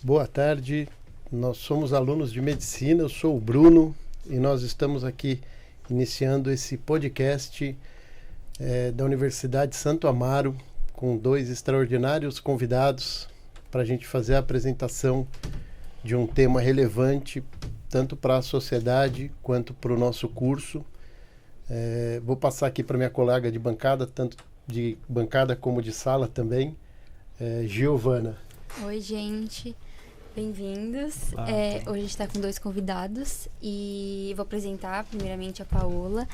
Boa tarde, nós somos alunos de medicina, eu sou o Bruno e nós estamos aqui iniciando esse podcast da Universidade Santo Amaro com 2 extraordinários convidados para a gente fazer a apresentação de um tema relevante tanto para a sociedade quanto para o nosso curso. Vou passar aqui para minha colega de bancada, tanto de bancada como de sala também, Giovana. Oi, gente. Bem-vindos. Hoje a gente está com 2 convidados e vou apresentar primeiramente a Paola,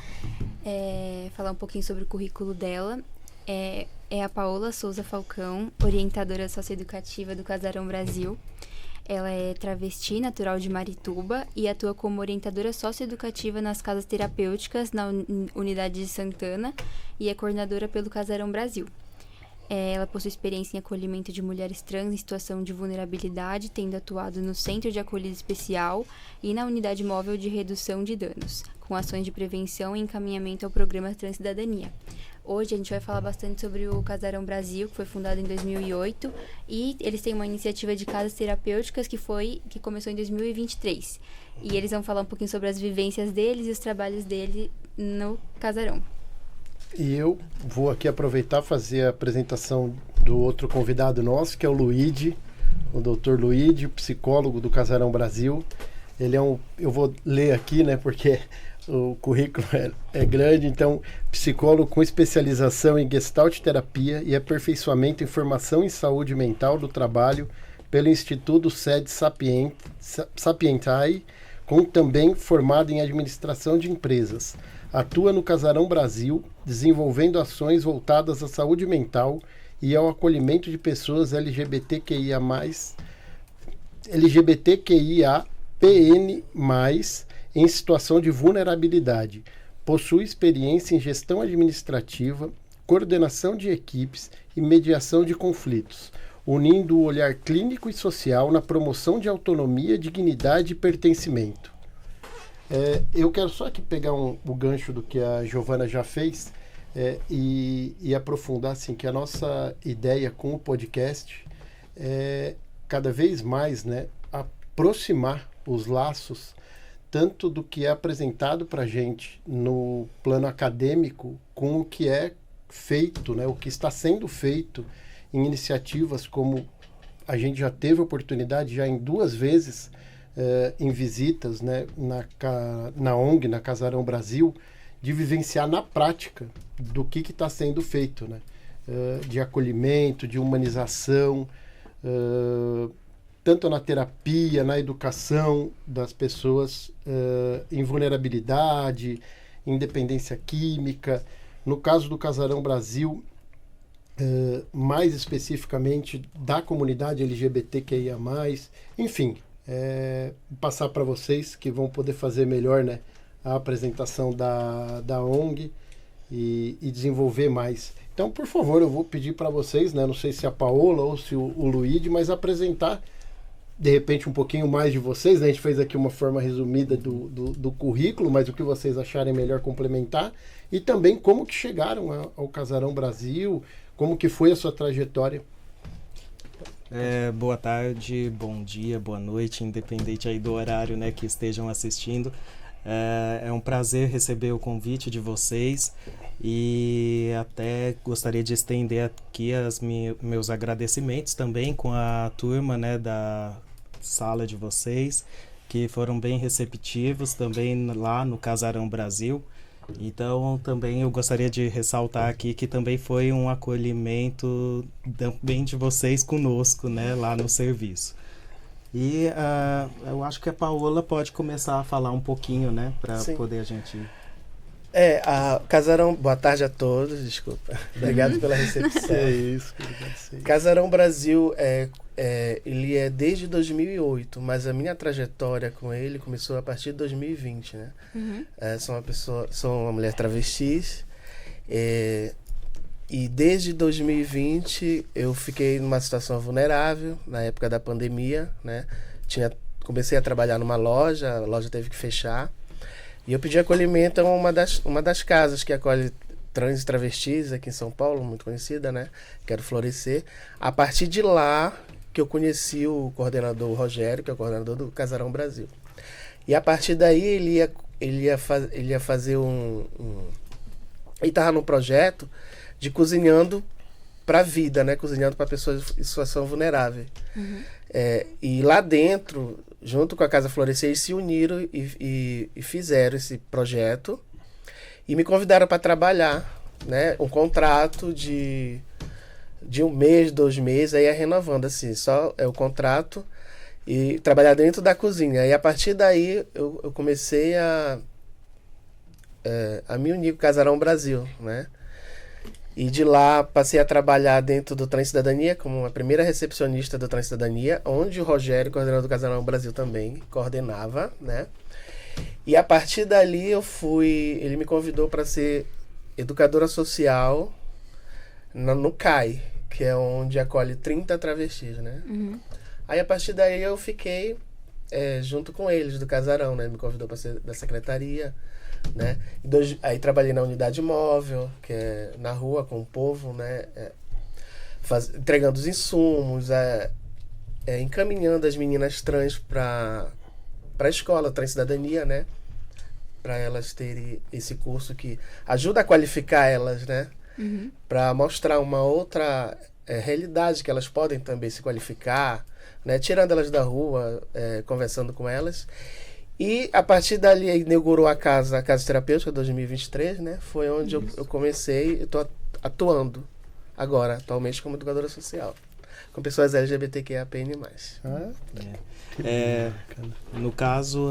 falar um pouquinho sobre o currículo dela. É a Paola Souza Falcão, orientadora socioeducativa do Casarão Brasil. Ela é travesti, natural de Marituba e atua como orientadora socioeducativa nas casas terapêuticas na unidade de Santana e é coordenadora pelo Casarão Brasil. Ela possui experiência em acolhimento de mulheres trans em situação de vulnerabilidade, tendo atuado no Centro de Acolhida Especial e na Unidade Móvel de Redução de Danos, com ações de prevenção e encaminhamento ao programa Transcidadania. Hoje a gente vai falar bastante sobre o Casarão Brasil, que foi fundado em 2008, e eles têm uma iniciativa de casas terapêuticas que começou em 2023. E eles vão falar um pouquinho sobre as vivências deles e os trabalhos dele no Casarão. E eu vou aqui aproveitar e fazer a apresentação do outro convidado nosso, que é o Luíde, o Dr. Luíde, psicólogo do Casarão Brasil. Ele eu vou ler aqui, né, porque o currículo é grande, então, psicólogo com especialização em Gestalt terapia e aperfeiçoamento em formação em saúde mental do trabalho pelo Instituto Sede Sapientiae, com também formado em administração de empresas. Atua no Casarão Brasil, desenvolvendo ações voltadas à saúde mental e ao acolhimento de pessoas LGBTQIAPN+, em situação de vulnerabilidade. Possui experiência em gestão administrativa, coordenação de equipes e mediação de conflitos, unindo o olhar clínico e social na promoção de autonomia, dignidade e pertencimento. Eu quero só aqui pegar o gancho do que a Giovana já fez e aprofundar assim, que a nossa ideia com o podcast é cada vez mais, né, aproximar os laços tanto do que é apresentado para a gente no plano acadêmico com o que é feito, né, o que está sendo feito em iniciativas como a gente já teve oportunidade já em 2 vezes em visitas, né, na ONG, na Casarão Brasil, de vivenciar na prática do que está sendo feito, né, de acolhimento, de humanização, tanto na terapia, na educação das pessoas em vulnerabilidade, em dependência química. No caso do Casarão Brasil, mais especificamente da comunidade LGBTQIA+, enfim, passar para vocês que vão poder fazer melhor, né, a apresentação da ONG e desenvolver mais. Então, por favor, eu vou pedir para vocês, né, não sei se a Paola ou se o Luíde, mas apresentar de repente um pouquinho mais de vocês, né? A gente fez aqui uma forma resumida do currículo, mas o que vocês acharem melhor complementar, e também como que chegaram ao Casarão Brasil, como que foi a sua trajetória. Boa tarde, bom dia, boa noite, independente aí do horário, né, que estejam assistindo. É um prazer receber o convite de vocês e até gostaria de estender aqui meus agradecimentos também com a turma, né, da sala de vocês, que foram bem receptivos também lá no Casarão Brasil. Então, também eu gostaria de ressaltar aqui que também foi um acolhimento também de vocês conosco, né, lá no serviço. E eu acho que a Paola pode começar a falar um pouquinho, né, para poder a gente... Casarão, boa tarde a todos, desculpa. Obrigado pela recepção. É isso. Casarão Brasil, ele é desde 2008, mas a minha trajetória com ele começou a partir de 2020, né? Uhum. Sou uma mulher travesti, e desde 2020 eu fiquei numa situação vulnerável, na época da pandemia, né? Comecei a trabalhar numa loja, a loja teve que fechar. E eu pedi acolhimento a uma das casas que acolhe trans e travestis aqui em São Paulo, muito conhecida, né? Quero Florescer. A partir de lá, que eu conheci o coordenador Rogério, que é o coordenador do Casarão Brasil. E a partir daí ele ia fazer ele estava num projeto de cozinhando para a vida, né? Cozinhando para pessoas em situação vulnerável. E lá dentro, junto com a Casa Florescer, eles se uniram e fizeram esse projeto e me convidaram para trabalhar, né? Um contrato de 1 mês, 2 meses, aí ia renovando, assim, só é o contrato e trabalhar dentro da cozinha. E a partir daí eu comecei a me unir com o Casarão Brasil, né? E de lá passei a trabalhar dentro do Transcidadania, como a primeira recepcionista do Transcidadania, onde o Rogério, coordenador do Casarão Brasil, também coordenava, né? E a partir dali ele me convidou para ser educadora social no CAI, que é onde acolhe 30 travestis, né? Aí a partir daí eu fiquei junto com eles do Casarão, né? Me convidou para ser da secretaria, né? Aí trabalhei na unidade móvel, que é na rua com o povo, né? Entregando os insumos, encaminhando as meninas trans para a escola Transcidadania, né? Para elas terem esse curso que ajuda a qualificar elas, né? Para mostrar uma outra realidade que elas podem também se qualificar, né? Tirando elas da rua, conversando com elas. E a partir dali inaugurou a casa terapêutica 2023, né? Foi onde eu comecei, eu estou atuando agora, atualmente, como educadora social, com pessoas LGBTQIAPN+. No caso,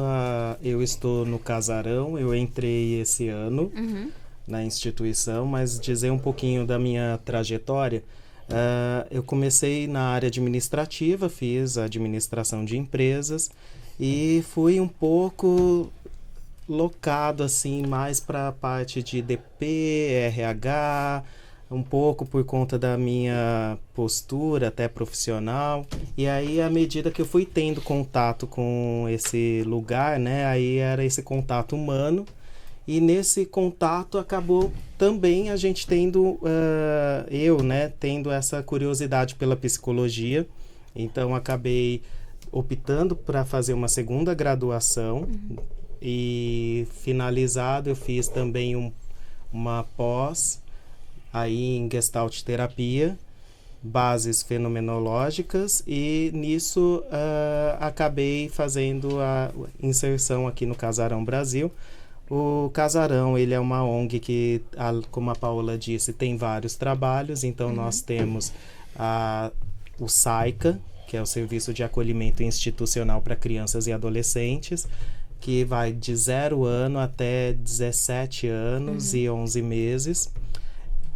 eu estou no Casarão, eu entrei esse ano na instituição, mas dizer um pouquinho da minha trajetória. Eu comecei na área administrativa, fiz administração de empresas e fui um pouco locado assim mais para a parte de DP, RH, um pouco por conta da minha postura até profissional. E aí, à medida que eu fui tendo contato com esse lugar, né, aí era esse contato humano. E nesse contato acabou também a gente tendo, tendo essa curiosidade pela psicologia. Então, acabei optando para fazer uma segunda graduação. E finalizado, eu fiz também uma pós aí em Gestalt terapia, bases fenomenológicas, e nisso acabei fazendo a inserção aqui no Casarão Brasil. O Casarão, ele é uma ONG que, como a Paola disse, tem vários trabalhos. Então, nós temos o SAICA, que é o Serviço de Acolhimento Institucional para Crianças e Adolescentes, que vai de 0 ano até 17 anos e 11 meses.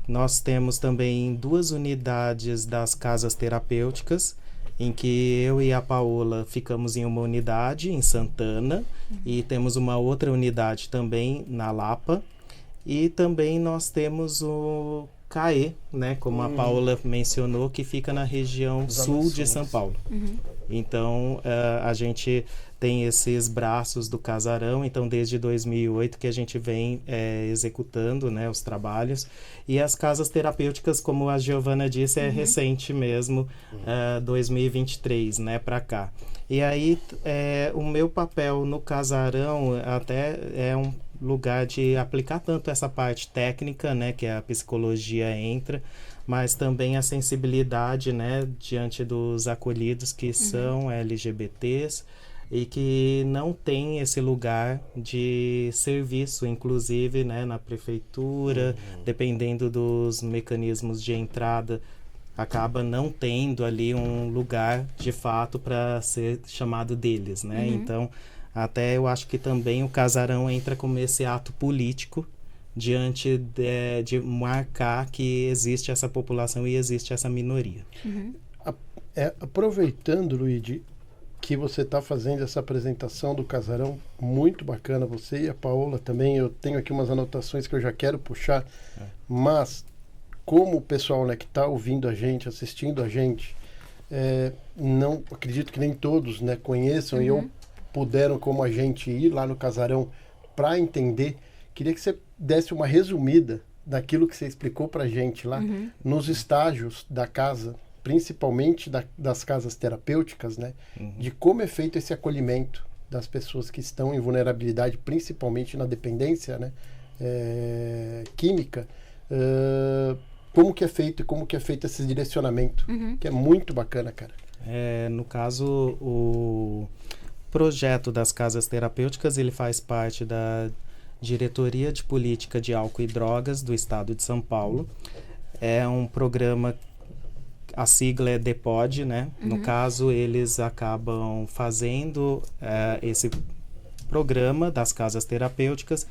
Nós temos também 2 unidades das casas terapêuticas, em que eu e a Paola ficamos em uma unidade em Santana, e temos uma outra unidade também na Lapa, e também nós temos o CAE, né, como a Paola mencionou, que fica na região sul de São Paulo. Então, a gente tem esses braços do Casarão, então desde 2008 que a gente vem executando, né, os trabalhos. E as casas terapêuticas, como a Giovana disse, é recente mesmo, 2023, né, para cá. E aí, o meu papel no Casarão até é um lugar de aplicar tanto essa parte técnica, né, que a psicologia entra, mas também a sensibilidade, né, diante dos acolhidos que são LGBTs e que não tem esse lugar de serviço, inclusive, né, na prefeitura, dependendo dos mecanismos de entrada, acaba não tendo ali um lugar de fato para ser chamado deles, né? Então, até eu acho que também o Casarão entra como esse ato político diante de marcar que existe essa população e existe essa minoria. Aproveitando, Luigi, que você está fazendo essa apresentação do Casarão, muito bacana, você e a Paola também. Eu tenho aqui umas anotações que eu já quero puxar, mas como o pessoal, né, que está ouvindo a gente, assistindo a gente, não acredito que nem todos, né, conheçam e puderam, como a gente, ir lá no Casarão para entender. Queria que você desse uma resumida daquilo que você explicou para a gente lá, nos estágios da casa, principalmente das casas terapêuticas, né? De como é feito esse acolhimento das pessoas que estão em vulnerabilidade, principalmente na dependência, né? Química. Como que é feito e como que é feito esse direcionamento, que é muito bacana, cara. No caso, o projeto das casas terapêuticas, ele faz parte da Diretoria de Política de Álcool e Drogas do Estado de São Paulo. É um programa, a sigla é DEPOD, né? No caso, eles acabam fazendo esse programa das casas terapêuticas,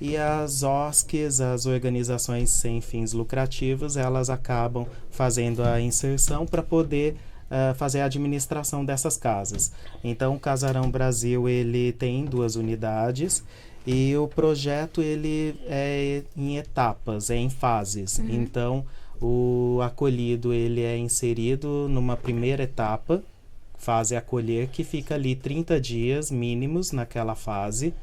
e as OSCs, as organizações sem fins lucrativos, elas acabam fazendo a inserção para poder fazer a administração dessas casas. Então, o Casarão Brasil, ele tem 2 unidades, e o projeto, ele é em etapas, é em fases. Então, o acolhido, ele é inserido numa primeira etapa, fase acolher, que fica ali 30 dias mínimos naquela fase,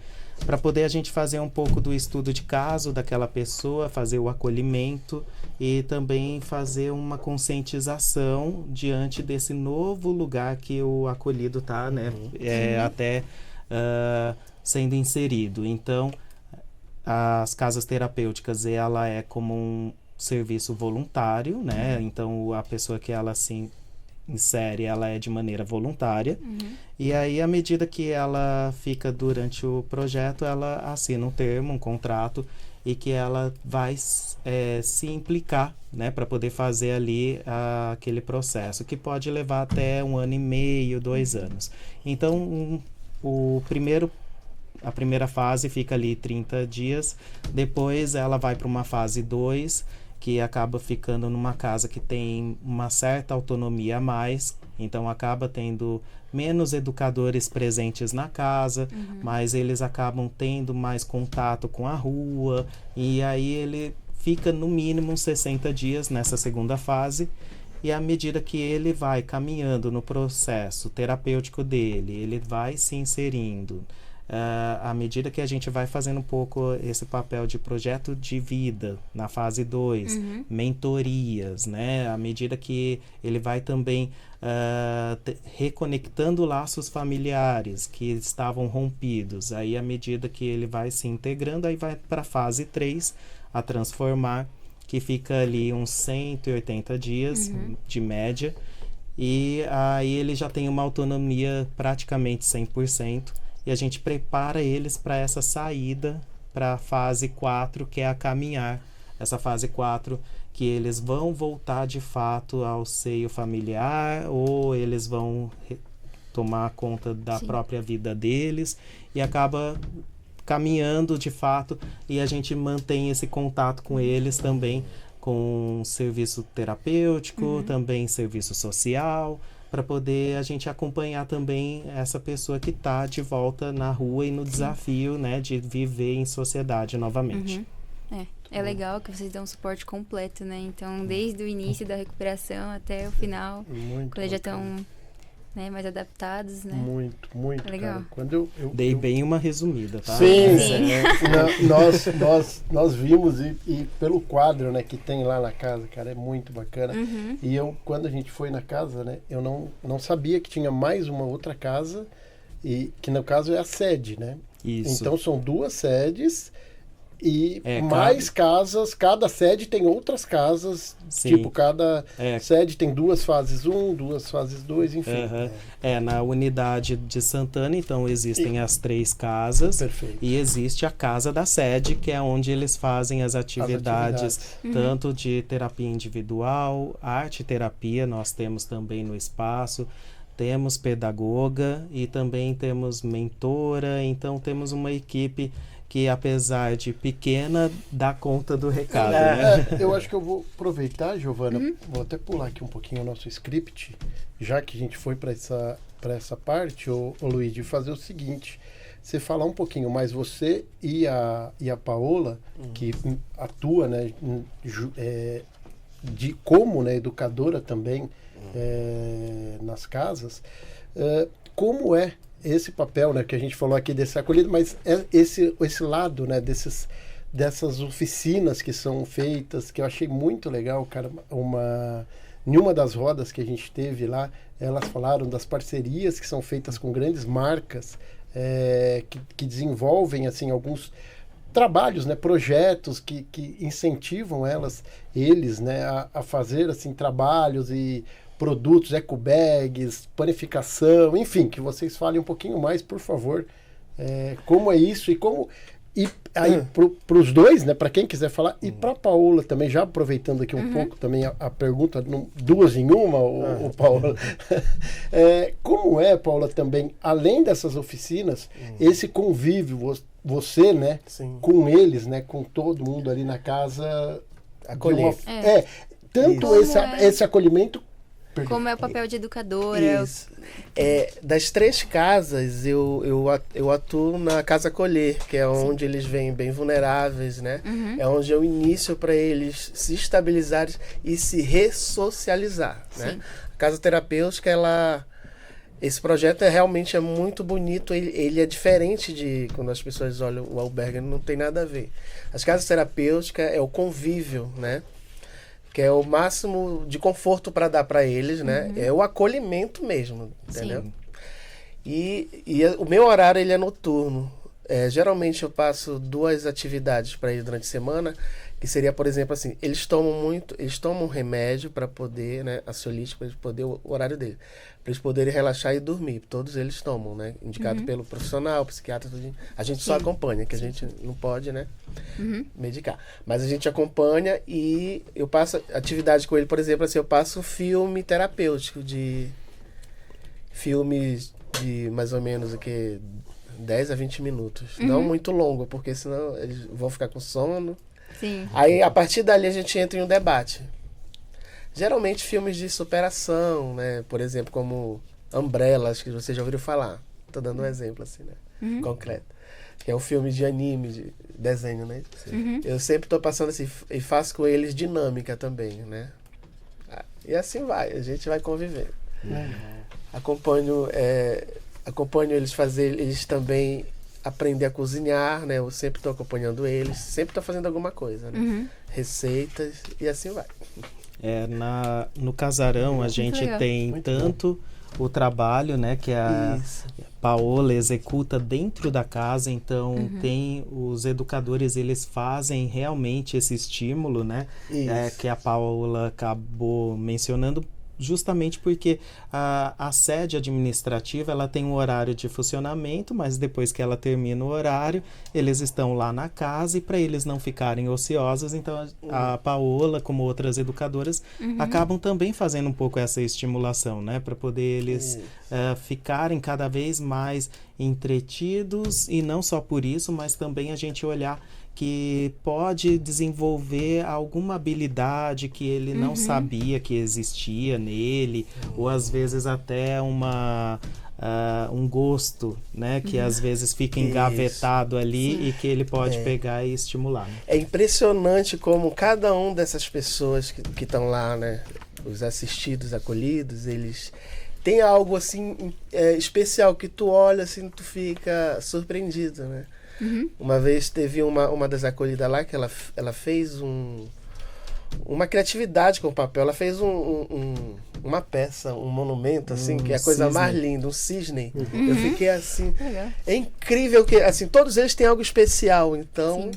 para poder a gente fazer um pouco do estudo de caso daquela pessoa, fazer o acolhimento e também fazer uma conscientização diante desse novo lugar que o acolhido está, né? Até sendo inserido. Então, as casas terapêuticas, ela é como um serviço voluntário, né? Então, a pessoa que ela se insere, ela é de maneira voluntária. E aí, à medida que ela fica durante o projeto, ela assina um termo, um contrato, e que ela vai se implicar, né, para poder fazer ali aquele processo, que pode levar até 1 ano e meio, 2 anos. Então, a primeira fase fica ali 30 dias, depois ela vai para uma fase 2, que acaba ficando numa casa que tem uma certa autonomia a mais, então acaba tendo menos educadores presentes na casa, mas eles acabam tendo mais contato com a rua, e aí ele fica no mínimo 60 dias nessa segunda fase, e à medida que ele vai caminhando no processo terapêutico dele, ele vai se inserindo, à medida que a gente vai fazendo um pouco esse papel de projeto de vida na fase 2, mentorias, né? À medida que ele vai também reconectando laços familiares que estavam rompidos, aí à medida que ele vai se integrando, aí vai para a fase 3, a transformar, que fica ali uns 180 dias de média, e aí ele já tem uma autonomia praticamente 100%, e a gente prepara eles para essa saída para a fase 4, que é a caminhar. Essa fase 4, que eles vão voltar de fato ao seio familiar, ou eles vão tomar conta da própria vida deles, e acaba caminhando de fato, e a gente mantém esse contato com eles também, com serviço terapêutico, também serviço social, para poder a gente acompanhar também essa pessoa que está de volta na rua e no desafio, né, de viver em sociedade novamente. É legal que vocês dão um suporte completo, né? Então, desde o início da recuperação até o final, quando eles já estão, né, mais adaptados, né? Muito legal. Cara. Quando eu dei bem uma resumida, tá? Sim. Nós vimos e pelo quadro, né, que tem lá na casa, cara, é muito bacana. E quando a gente foi na casa, né, eu não sabia que tinha mais uma outra casa, e que no caso é a sede, né? Isso. Então são 2 sedes e mais casas, cada sede tem outras casas. Sim. Tipo, cada sede tem 2 fases 1, 2 fases 2, enfim. Na unidade de Santana, então, existem as 3 casas. Perfeito. E existe a casa da sede, que é onde eles fazem as atividades. Tanto de terapia individual, arte terapia, nós temos também no espaço. Temos pedagoga e também temos mentora, então temos uma equipe que, apesar de pequena, dá conta do recado. Né? Eu acho que eu vou aproveitar, Giovana, vou até pular aqui um pouquinho o nosso script, já que a gente foi para essa parte, ô Luigi, fazer o seguinte: você falar um pouquinho mais, você e a Paola, que atua, né, como, né, educadora também nas casas, como é esse papel, né, que a gente falou aqui desse acolhido, mas esse lado, né, dessas oficinas que são feitas, que eu achei muito legal, cara, Em uma das rodas que a gente teve lá, elas falaram das parcerias que são feitas com grandes marcas que desenvolvem assim, alguns trabalhos, né, projetos que incentivam eles, né, a fazer assim, trabalhos e produtos, ecobags, panificação, enfim, que vocês falem um pouquinho mais, por favor, como é isso e aí para os dois, né, para quem quiser falar, e para a Paola também, já aproveitando aqui um pouco também a pergunta, duas em uma, o Paola. Como é, Paola, também, além dessas oficinas, esse convívio, você, né, Sim. com eles, né, com todo mundo ali na casa, Acolher. tanto esse acolhimento. Como é o papel de educadora? Isso. Das 3 casas, eu atuo na Casa Acolher, que é onde eles vêm bem vulneráveis, né? É onde é o início para eles se estabilizarem e se ressocializar, né? A Casa Terapêutica, esse projeto realmente é muito bonito, ele é diferente de quando as pessoas olham o albergue, não tem nada a ver. As Casas Terapêuticas é o convívio, né? Que é o máximo de conforto para dar para eles, né? É o acolhimento mesmo, entendeu? Sim. E o meu horário, ele é noturno. Geralmente eu passo 2 atividades para eles durante a semana, que seria, por exemplo, assim, eles tomam um remédio para poder, né, ansiolítico, para eles poder o horário dele, para eles poderem relaxar e dormir. Todos eles tomam, né? Indicado pelo profissional, psiquiatra, tudo. A gente só acompanha, que a gente não pode, né, medicar. Mas a gente acompanha e eu passo atividade com ele, por exemplo, assim, eu passo filme terapêutico de filmes de mais ou menos o que 10 a 20 minutos. Não muito longo, porque senão eles vão ficar com sono. Sim. Aí, a partir dali, a gente entra em um debate. Geralmente, filmes de superação, né? Por exemplo, como Umbrella, acho que vocês já ouviram falar. Tô dando um exemplo, assim, né? Concreto. Que é um filme de anime, de desenho, né? Eu sempre tô passando assim, e faço com eles dinâmica também, né? E assim vai, a gente vai conviver. Acompanho eles também aprender a cozinhar, né? Eu sempre estou acompanhando eles, sempre estou fazendo alguma coisa, né? Receitas e assim vai. No casarão a gente tem Muito tanto o trabalho, né, que a Paola executa dentro da casa, então tem os educadores, eles fazem realmente esse estímulo, né, que a Paola acabou mencionando, justamente porque a sede administrativa, ela tem um horário de funcionamento, mas depois que ela termina o horário, eles estão lá na casa, e para eles não ficarem ociosos, então a Paola, como outras educadoras, acabam também fazendo um pouco essa estimulação, né, para poder eles ficarem cada vez mais entretidos, e não só por isso, mas também a gente olhar que pode desenvolver alguma habilidade que ele não sabia que existia nele, ou às vezes até um gosto, né, que às vezes fica engavetado ali e que ele pode pegar e estimular. Né? É impressionante como cada um dessas pessoas que estão lá, né, os assistidos, acolhidos, eles têm algo assim especial que tu olha assim, tu fica surpreendido, né? Uma vez teve uma das acolhidas lá que ela fez uma criatividade com o papel. Ela fez uma peça, um monumento, assim, que é a coisa mais linda, um cisne. Eu fiquei assim... É incrível que, assim, todos eles têm algo especial. Então,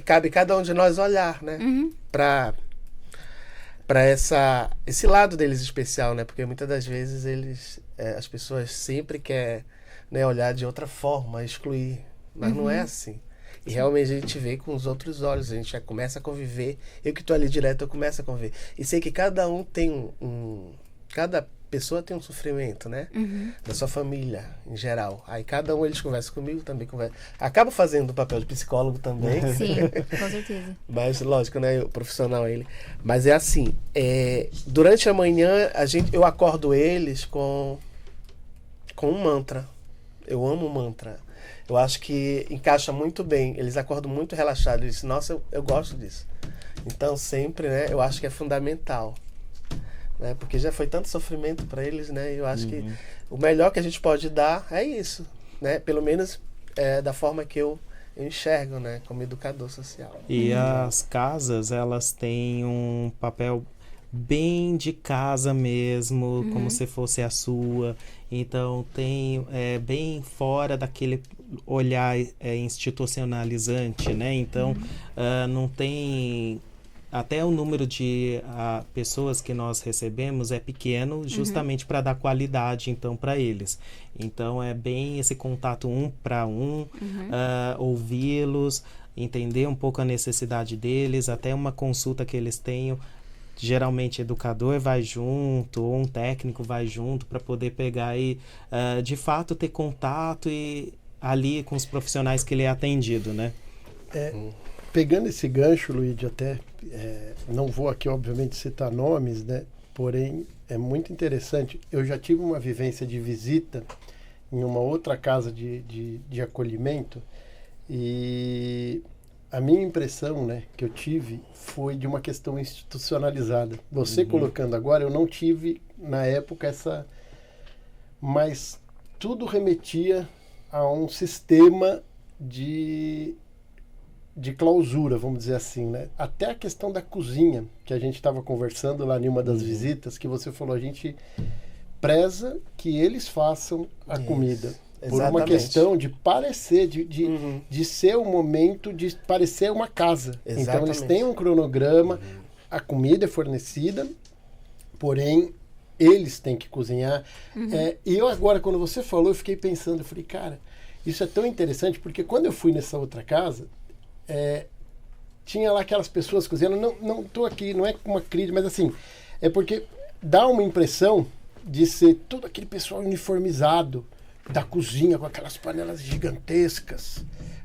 cabe cada um de nós olhar, né? Para esse lado deles especial, né? Porque muitas das vezes as pessoas sempre querem, né, olhar de outra forma, excluir. Mas não é assim. E realmente a gente vê com os outros olhos, a gente já começa a conviver. Eu que estou ali direto, eu começo a conviver. E sei que cada um tem cada pessoa tem um sofrimento, né? Da sua família, em geral. Aí cada um eles conversam comigo, também conversa. Acabo fazendo o papel de psicólogo também. Sim, com certeza. Mas, lógico, né? O profissional ele. Mas é assim, durante a manhã, eu acordo eles com um mantra. Eu amo mantra. Eu acho que encaixa muito bem. Eles acordam muito relaxados. Eles dizem, nossa, eu gosto disso. Então, sempre, né? Eu acho que é fundamental. Né? Porque já foi tanto sofrimento para eles, né? Eu acho que o melhor que a gente pode dar é isso. Né? Pelo menos da forma que eu enxergo, né? Como educador social. E as casas, elas têm um papel bem de casa mesmo, como se fosse a sua. Então tem bem fora daquele olhar institucionalizante, né? Então não tem... Até o número de pessoas que nós recebemos é pequeno, justamente para dar qualidade, então, para eles. Então, é bem esse contato um para um, ouvi-los, entender um pouco a necessidade deles, até uma consulta que eles tenham. Geralmente, educador vai junto, ou um técnico vai junto, para poder pegar e, de fato, ter contato e ali com os profissionais que ele é atendido, né? Pegando esse gancho, Luíde, até não vou aqui, obviamente, citar nomes, né? Porém, é muito interessante. Eu já tive uma vivência de visita em uma outra casa de acolhimento e a minha impressão, né, que eu tive foi de uma questão institucionalizada. Você colocando agora, eu não tive, na época, essa... Mas tudo remetia a um sistema de clausura, vamos dizer assim, né? Até a questão da cozinha, que a gente estava conversando lá em uma das visitas, que você falou, a gente preza que eles façam a comida. Por uma questão de parecer, de ser um momento, de parecer uma casa. Então, eles têm um cronograma, a comida é fornecida, porém, eles têm que cozinhar. E eu agora, quando você falou, eu fiquei pensando, eu falei, cara, isso é tão interessante, porque quando eu fui nessa outra casa, tinha lá aquelas pessoas cozinhando, não estou aqui, não é uma crítica, mas assim, é porque dá uma impressão de ser todo aquele pessoal uniformizado da cozinha, com aquelas panelas gigantescas,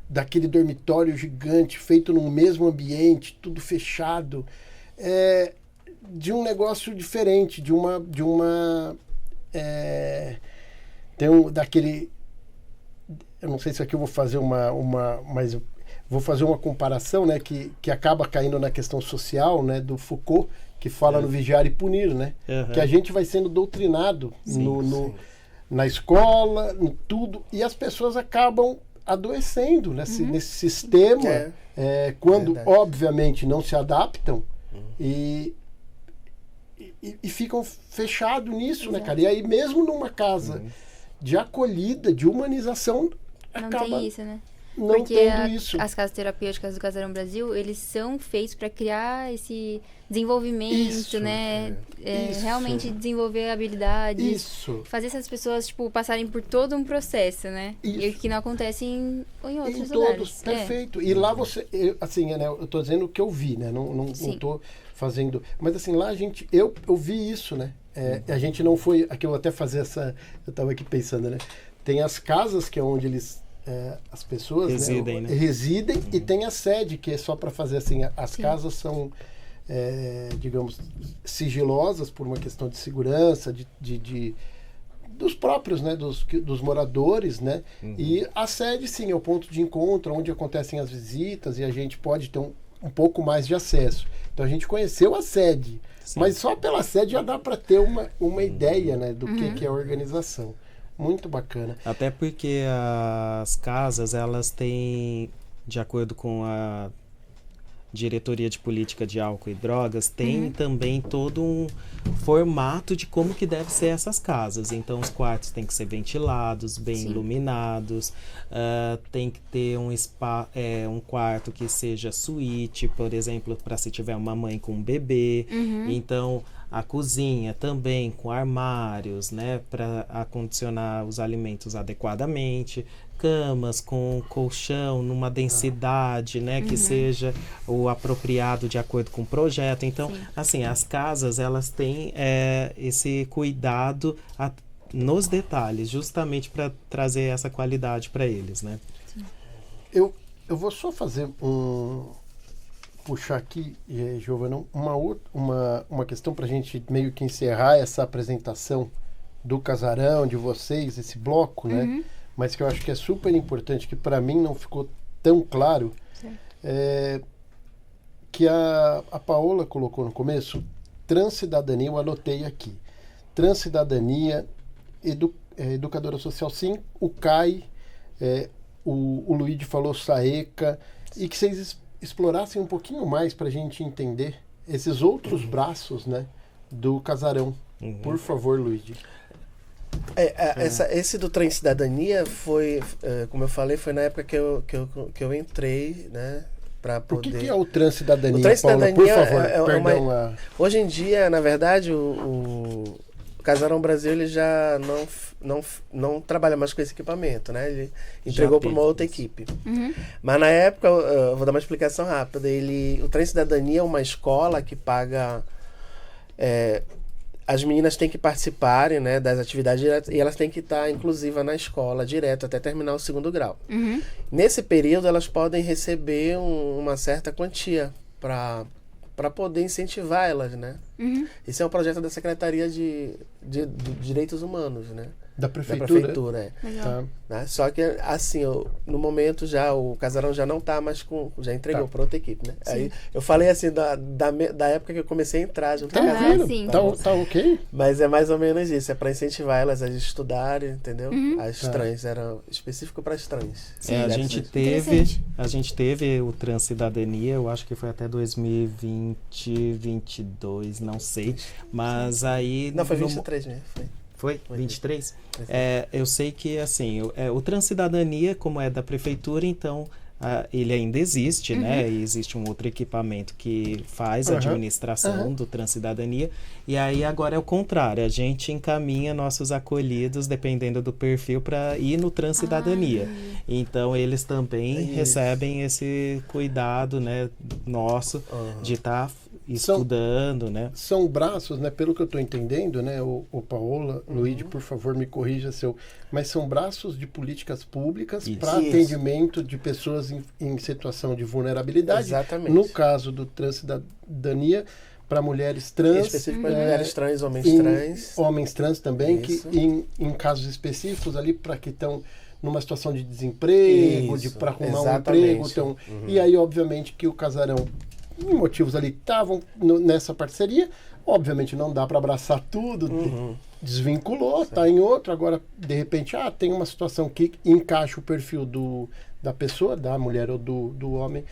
daquele dormitório gigante, feito no mesmo ambiente, tudo fechado, de um negócio diferente, daquele, eu não sei se aqui eu vou fazer mas vou fazer uma comparação, né, que acaba caindo na questão social, né, do Foucault, que fala no Vigiar e Punir, né, que a gente vai sendo doutrinado na escola, em tudo, e as pessoas acabam adoecendo nesse sistema, quando, obviamente, não se adaptam e ficam fechados nisso, né, cara? E aí, mesmo numa casa de acolhida, de humanização, acaba... Não tem isso, né? Não Porque tendo isso. as casas terapêuticas do Casarão Brasil, eles são feitos para criar esse desenvolvimento, né? Realmente desenvolver habilidades. Fazer essas pessoas, tipo, passarem por todo um processo, né? E que não acontece em outros lugares. Perfeito. E lá você... assim, né, eu tô dizendo o que eu vi, né? Não tô fazendo... Mas assim, lá eu vi isso, né? A gente não foi... Aqui eu vou até fazer essa... Eu tava aqui pensando, né? Tem as casas que é onde eles... as pessoas residem e tem a sede, que é só para fazer assim, as casas são, digamos, sigilosas por uma questão de segurança, dos próprios, né, dos moradores, né, e a sede, sim, é o ponto de encontro, onde acontecem as visitas e a gente pode ter um pouco mais de acesso. Então a gente conheceu a sede, mas só pela sede já dá para ter uma ideia, né, do que é a organização. Muito bacana. Até porque as casas, elas têm, de acordo com a Diretoria de Política de Álcool e Drogas, tem também todo um formato de como que deve ser essas casas. Então, os quartos têm que ser ventilados, bem iluminados, tem que ter um quarto que seja suíte, por exemplo, para se tiver uma mãe com um bebê. Então, a cozinha também com armários, né, para acondicionar os alimentos adequadamente, camas com colchão numa densidade, né, que seja o apropriado de acordo com o projeto. Então, assim, as casas, elas têm esse cuidado nos detalhes, justamente para trazer essa qualidade para eles, né? Eu vou só fazer puxar aqui, Giovana, uma questão para a gente meio que encerrar essa apresentação do casarão, de vocês, esse bloco, né? Mas que eu acho que é super importante, que para mim não ficou tão claro, que a Paola colocou no começo, transcidadania, eu anotei aqui. Transcidadania, educadora social, sim, o CAI, o Luíde falou SAECA, e que vocês explorassem um pouquinho mais para a gente entender esses outros braços, né, do Casarão. Por favor, Luigi. Esse do Trem Cidadania foi, como eu falei, foi na época que eu entrei, né? O que é o Transcidadania, o Transcidadania, Paula? Por favor, Hoje em dia, na verdade, o Casarão Brasil ele já não trabalha mais com esse equipamento, né? Ele entregou para uma outra equipe. Mas na época, eu vou dar uma explicação rápida. O Transcidadania é uma escola que paga... as meninas têm que participarem, né, das atividades diretas, e elas têm que estar inclusiva na escola direto até terminar o 2º grau. Nesse período elas podem receber uma certa quantia para poder incentivar elas, né? Esse é um projeto da Secretaria de Direitos Humanos, né? Da prefeitura, Né? Só que, assim, no momento já, o Casarão já não está mais já entregou para outra equipe, né? Sim. Aí eu falei assim, da época que eu comecei a entrar junto com o Casarão. Sim. Tá ok? Mas é mais ou menos isso, é para incentivar elas a estudarem, entendeu? As trans, era específico para as trans. Sim, a gente teve o Transcidadania, eu acho que foi até 2020, 2022, não sei, mas aí... Não, foi 23 mesmo, Foi? 23? Eu sei que, assim, o Transcidadania, como é da prefeitura, então ele ainda existe, né? E existe um outro equipamento que faz a administração do Transcidadania. E aí agora é o contrário, a gente encaminha nossos acolhidos, dependendo do perfil, para ir no Transcidadania. Então eles também recebem esse cuidado, né, nosso de estar estudando, né? São braços, né? Pelo que eu estou entendendo, né? O Paola, Luigi, por favor, me corrija mas são braços de políticas públicas para atendimento de pessoas em situação de vulnerabilidade. Exatamente. No caso do Transcidadania, para mulheres trans. Especificamente mulheres trans, homens trans. Homens trans também, Isso. que em casos específicos ali para que estão numa situação de desemprego, para arrumar um emprego. Então, e aí, obviamente, que o Casarão, em motivos ali que estavam nessa parceria, obviamente não dá para abraçar tudo, desvinculou, tá em outro, agora de repente tem uma situação que encaixa o perfil da pessoa, da mulher ou do homem,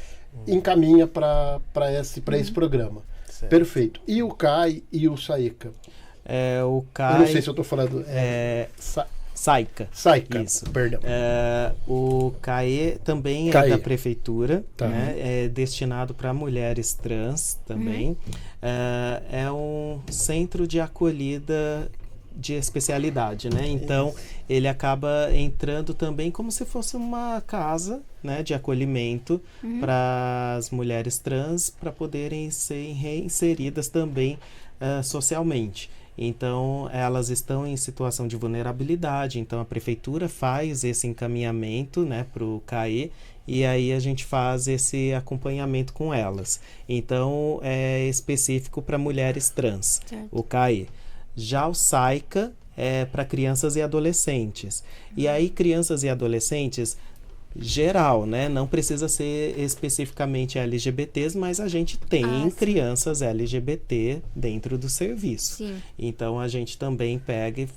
encaminha para esse programa. Certo. Perfeito. E o CAI e o SAICA? O CAI... Eu não sei se eu estou falando... SAICA. Isso. Perdão. O CAE também é da prefeitura, né? É destinado para mulheres trans também. É um centro de acolhida de especialidade, né? Então, ele acaba entrando também como se fosse uma casa, né, de acolhimento para as mulheres trans, para poderem ser reinseridas também socialmente. Então, elas estão em situação de vulnerabilidade, então a prefeitura faz esse encaminhamento, né, para o CAE, e aí a gente faz esse acompanhamento com elas. Então, é específico para mulheres trans, o CAE. Já o SAICA é para crianças e adolescentes. E aí, crianças e adolescentes... geral, né? Não precisa ser especificamente LGBTs, mas a gente tem crianças LGBT dentro do serviço. Sim. Então, a gente também pega,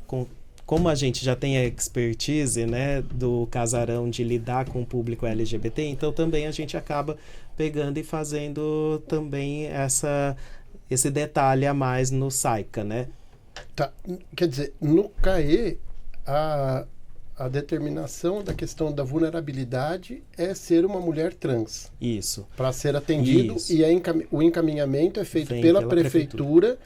como a gente já tem a expertise, né, do Casarão de lidar com o público LGBT, então também a gente acaba pegando e fazendo também esse detalhe a mais no SAICA, né? Tá. Quer dizer, no CAE, a determinação da questão da vulnerabilidade é ser uma mulher trans. Isso. Para ser atendido. Isso. E o encaminhamento é feito pela prefeitura.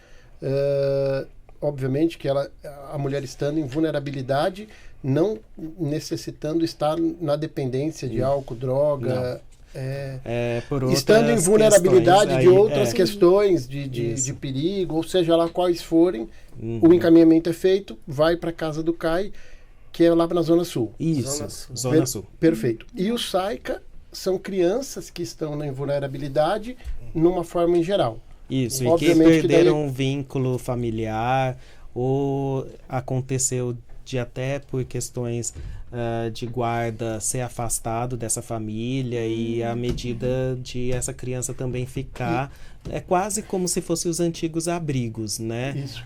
Obviamente que a mulher estando em vulnerabilidade, não necessitando estar na dependência de álcool, droga. Estando em vulnerabilidade de outras questões de perigo, ou seja lá quais forem, o encaminhamento é feito, vai para a casa do CAI, que é lá na Zona Sul. Isso, Zona Sul. Perfeito. E o SAICA são crianças que estão em vulnerabilidade numa forma em geral. Isso, obviamente, e que perderam um vínculo familiar, ou aconteceu de até por questões de guarda ser afastado dessa família, e a medida de essa criança também ficar... É quase como se fossem os antigos abrigos, né? Isso.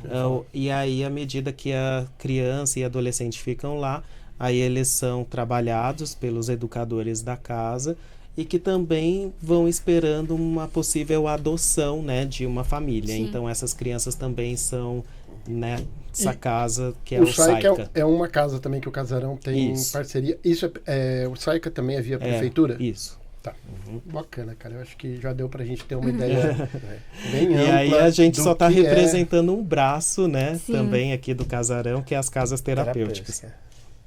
E aí, à medida que a criança e adolescente ficam lá, aí eles são trabalhados pelos educadores da casa, e que também vão esperando uma possível adoção, né, de uma família. Sim. Então essas crianças também são nessa casa que é o o SAICA SAICA. é uma casa também que o Casarão tem Isso. parceria. Isso o SAICA também é via prefeitura? Isso. Tá. Bacana, cara. Eu acho que já deu pra gente ter uma ideia bem ampla. E aí a gente só está do que representando um braço, né, Sim. também aqui do Casarão, que é as casas terapêuticas.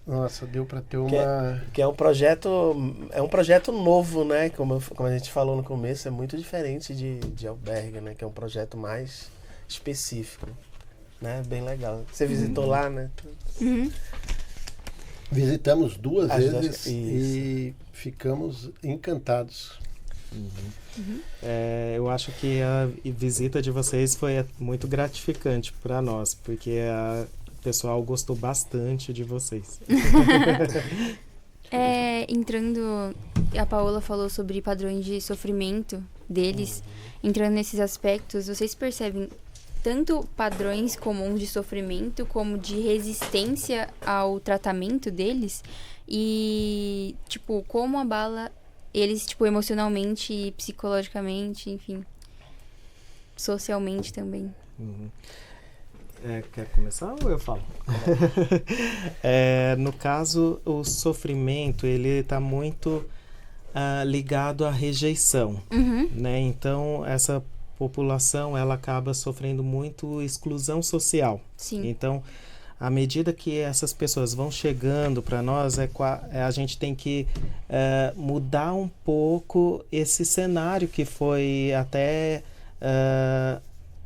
Nossa, deu pra ter uma... Que é um projeto novo, né? Como a gente falou no começo, é muito diferente de albergue, né? Que é um projeto mais específico, né? Bem legal. Você visitou lá, né? Uhum. Visitamos duas As vezes duas- e ficamos encantados. Eu acho que a visita de vocês foi muito gratificante para nós, porque o pessoal gostou bastante de vocês. Entrando, a Paola falou sobre padrões de sofrimento deles. Entrando nesses aspectos, vocês percebem tanto padrões comuns de sofrimento como de resistência ao tratamento deles? E, tipo, como abala eles, tipo, emocionalmente, psicologicamente, enfim, socialmente também. Quer começar ou eu falo? No caso, o sofrimento, ele está muito ligado à rejeição, né? Então, essa população, ela acaba sofrendo muito exclusão social. Sim. Então, à medida que essas pessoas vão chegando para nós, a gente tem que mudar um pouco esse cenário que foi até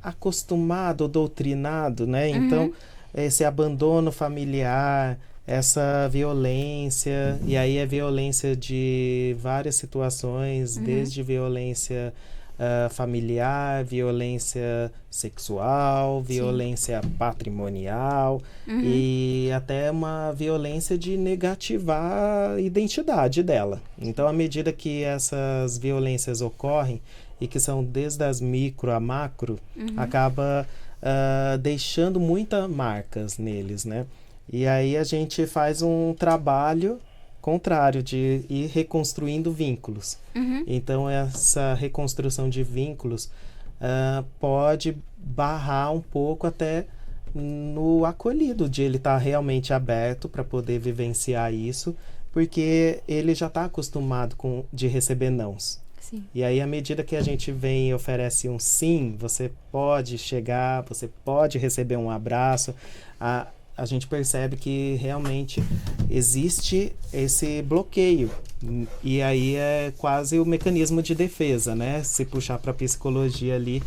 acostumado, doutrinado, né? Então, esse abandono familiar, essa violência, e aí é violência de várias situações, desde violência familiar, violência sexual, violência patrimonial e até uma violência de negativar a identidade dela. Então, à medida que essas violências ocorrem e que são desde as micro a macro, acaba deixando muitas marcas neles, né? E aí a gente faz um trabalho contrário, de ir reconstruindo vínculos. Então, essa reconstrução de vínculos pode barrar um pouco até no acolhido, de ele estar realmente aberto para poder vivenciar isso, porque ele já está acostumado de receber nãos. Sim. E aí, à medida que a gente vem e oferece um sim, você pode chegar, você pode receber um abraço, a gente percebe que realmente existe esse bloqueio. E aí é quase o mecanismo de defesa, né? Se puxar para a psicologia ali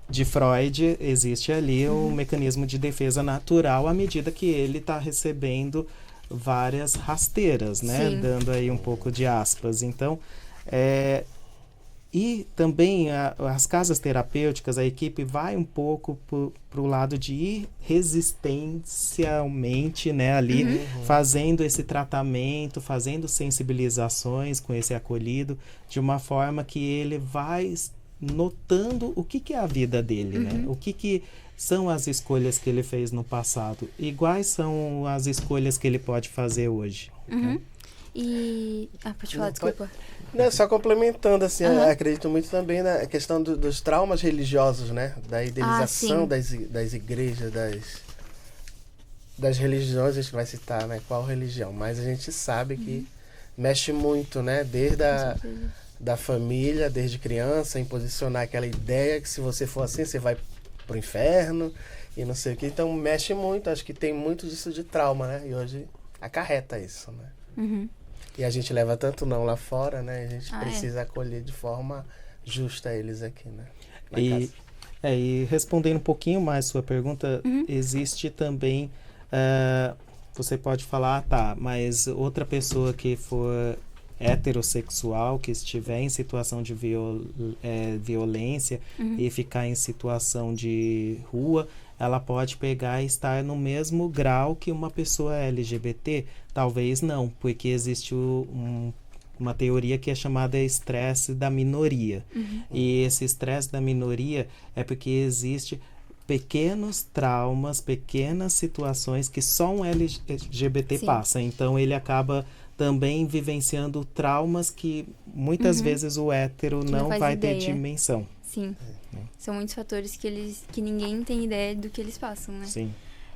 de Freud, existe ali o mecanismo de defesa natural à medida que ele está recebendo várias rasteiras, né? Sim. Dando aí um pouco de aspas. Então, e também as casas terapêuticas, a equipe vai um pouco para o lado de ir resistencialmente, né, ali, fazendo esse tratamento, fazendo sensibilizações com esse acolhido, de uma forma que ele vai notando o que é a vida dele, né? O que são as escolhas que ele fez no passado e quais são as escolhas que ele pode fazer hoje. Né? E... pode falar, desculpa. Não, só complementando, assim, eu acredito muito também na questão dos traumas religiosos, né? Da idealização das igrejas, das religiões, a gente vai citar, né? Qual religião? Mas a gente sabe que mexe muito, né? Desde da família, desde criança, em posicionar aquela ideia que se você for assim, você vai pro inferno e não sei o que. Então, mexe muito, acho que tem muito disso de trauma, né? E hoje acarreta isso, né? E a gente leva tanto não lá fora, né? A gente precisa acolher de forma justa eles aqui, né? E respondendo um pouquinho mais sua pergunta, existe também... você pode falar, mas outra pessoa que for heterossexual, que estiver em situação de violência e ficar em situação de rua, ela pode pegar e estar no mesmo grau que uma pessoa LGBT? Talvez não, porque existe uma teoria que é chamada estresse da minoria. E esse estresse da minoria é porque existe pequenos traumas, pequenas situações que só um LGBT passa. Então, ele acaba também vivenciando traumas que muitas vezes o hétero Que não faz vai ter ideia. dimensão. Sim. São muitos fatores que ninguém tem ideia do que eles passam, né? Sim.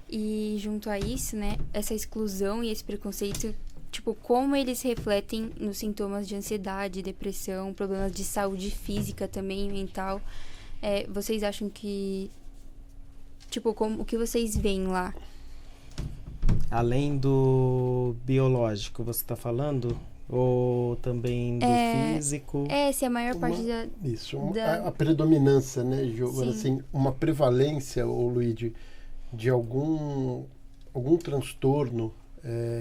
E junto a isso, né, essa exclusão e esse preconceito, tipo, como eles refletem nos sintomas de ansiedade, depressão, problemas de saúde física também, mental. Vocês acham que, tipo, o que vocês veem lá? Além do biológico, você está falando? Ou também do físico? Se a maior parte da... Isso, a predominância, né, Giovana? Assim, uma prevalência, ô Luigi, de algum transtorno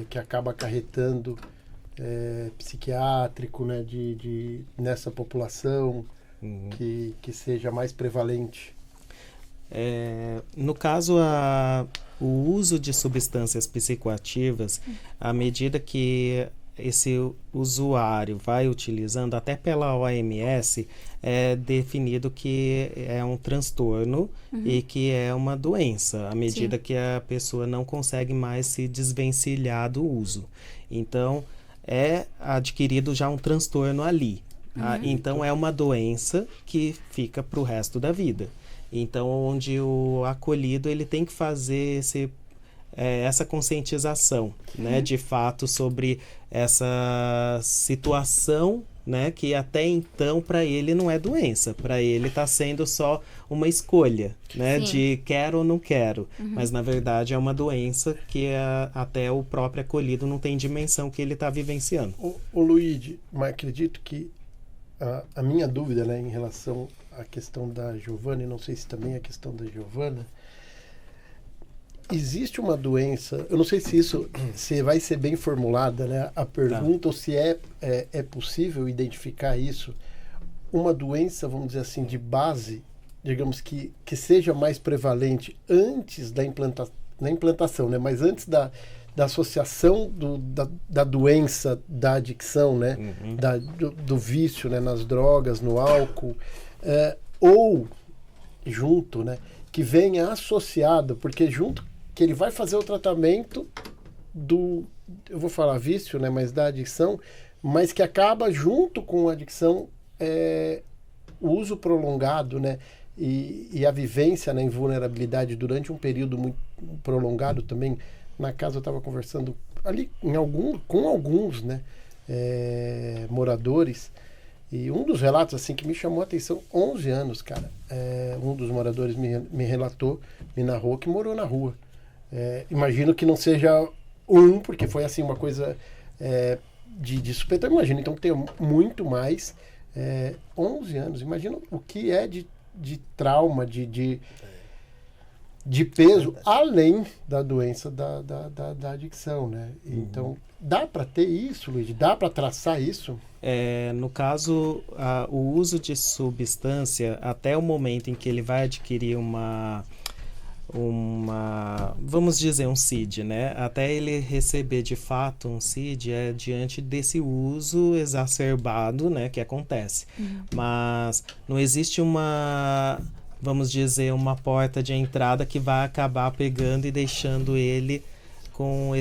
que acaba acarretando psiquiátrico, né, nessa população que seja mais prevalente. No caso, o uso de substâncias psicoativas, à medida que esse usuário vai utilizando, até pela OMS, é definido que é um transtorno e que é uma doença, à medida que a pessoa não consegue mais se desvencilhar do uso. Então, é adquirido já um transtorno ali. Então, é uma doença que fica para o resto da vida. Então, onde o acolhido ele tem que fazer essa conscientização, né, de fato, sobre essa situação, né, que até então para ele não é doença, para ele está sendo só uma escolha, né, de quero ou não quero, mas na verdade é uma doença que até o próprio acolhido não tem dimensão que ele está vivenciando. O Luigi, mas acredito que a minha dúvida, né, em relação à questão da Giovana, e não sei se também é a questão da Giovana, existe uma doença, eu não sei se isso se vai ser bem formulada, né, a pergunta, ou se é possível identificar isso, uma doença, vamos dizer assim, de base, digamos que seja mais prevalente antes da implantação, né, mas antes da associação da doença, da adicção, né, do vício, né, nas drogas, no álcool, ou junto, né, que venha associado, porque junto que ele vai fazer o tratamento eu vou falar vício, né, mas da adicção, mas que acaba junto com a adicção o uso prolongado, né, e a vivência na invulnerabilidade durante um período muito prolongado também. Na casa eu estava conversando ali com alguns, né, moradores, e um dos relatos assim que me chamou a atenção, 11 anos, cara, um dos moradores me narrou que morou na rua. Imagino que não seja porque foi assim uma coisa de suspeita, eu imagino então que tem muito mais. 11 anos, imagina o que é de trauma, de peso, além da doença da adicção, né? Então, dá para ter isso, Luiz? Dá para traçar isso? No caso, o uso de substância, até o momento em que ele vai adquirir vamos dizer, um CID, né? Até ele receber de fato um CID é diante desse uso exacerbado, né, que acontece. Mas não existe vamos dizer, uma porta de entrada que vai acabar pegando e deixando ele com